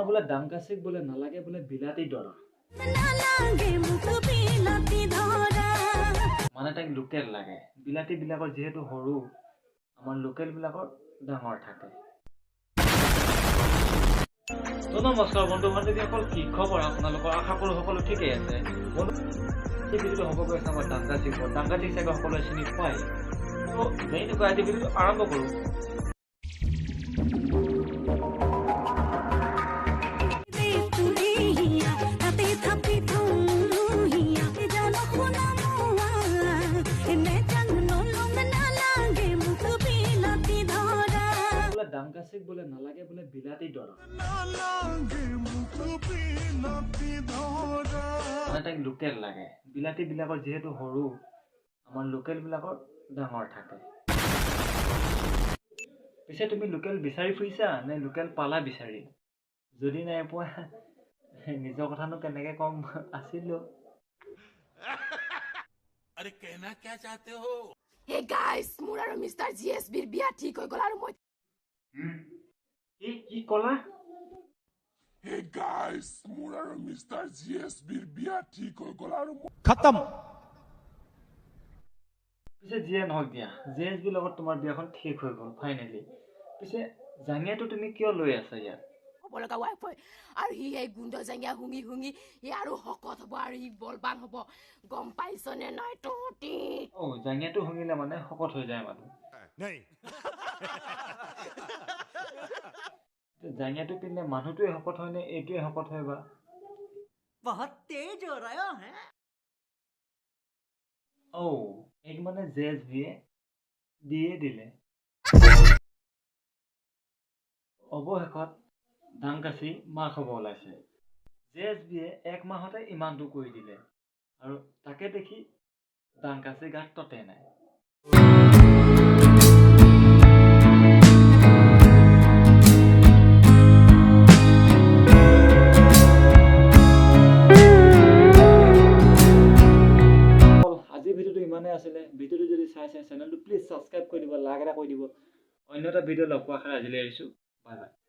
বোলে দাংকাচিক বোলে নালাগে বোলে বিলাতী দৰা মানে তাইক লোকেল লাগে বিলাতী বিলাকৰ যেহেতু সৰু আমাৰ লোকেল বিলাকৰ ডাঙৰ থাকে তো নমস্কাৰ বন্ধু বান্ধৱীসকল কি খবৰ আপোনালোকৰ আশা কৰোঁ সকলো ঠিকেই আছে এই ভিডিঅ'টো হ'ব গৈছে আমাৰ দাংকাচিক চাগে সকলোৱে চিনি পায় তো যেনেকুৱা আজি ভিডিঅ'টো আৰম্ভ কৰোঁ দাংকাচিক বোলে নালাগে বোলে বিলাতী দৰা মানে তাইক লোকেল লাগে বিলাতী বিলাকৰ যেহেতু সৰু আমাৰ লোকেল বিলাকৰ ডাঙৰ থাকে পিছে তুমি লোকেল বিচাৰি ফুৰিছা নে লোকেল পালা বিচাৰি যদি নাই পোৱা নিজৰ কথানো কেনেকে কম আছিলো अरे कहना क्या चाहते हो Hey guys, মোৰ আৰু মিষ্টাৰ GSBৰ বিয়া ঠিক হৈ গ'ল আৰু মই কি কলা हे गाइस মোৰ আৰু মিস্টাৰ জিএছবিৰ বিয়া ঠিক হৈ গ'ল আৰু खत्म পিছে যিয়ে নহওক দিয়া জেএছবিৰ লগত তোমাৰ বিয়াখন ঠিক হৈ গ'ল ফাইনেলি পিছে জাঙিয়াটো তুমি কিয় লৈ আছা ইয়াত হ'ব লগা ৱাইফ হয় আৰু সি এই গুণ্ড জাঙিয়া হুঙি সি আৰু শকত হ'ব আৰু সি বলবান হ'ব গম পাইছনে নাই তহঁতি জাঙিয়াটো শুঙিলে মানে শকত হৈ যায় মানুহ नहीं জাঙিয়াটো পিন্ধিলে মানুহটোৱে শকত হয় নে এইটোৱে শকত হয় বা बहुत तेज हो रहा है এক মানে জেএছবিয়ে দিয়ে দিলে অৱশেষত দাংকাচি মাক হ'ব ওলাইছে জেএছবিয়ে এক মাহতে ইমানটো কৰি দিলে আৰু তাকে দেখি দাংকাচি গাত ততে নাই ভিডিঅ'টো যদি চাইছে চেনেলটো প্লিজ ছাবস্ক্ৰাইব কৰি দিব লাইক এটা কৰি দিব অন্য এটা ভিডিঅ' লগ পোৱাৰ আশা আজিলৈ আহিছোঁ বাই বাই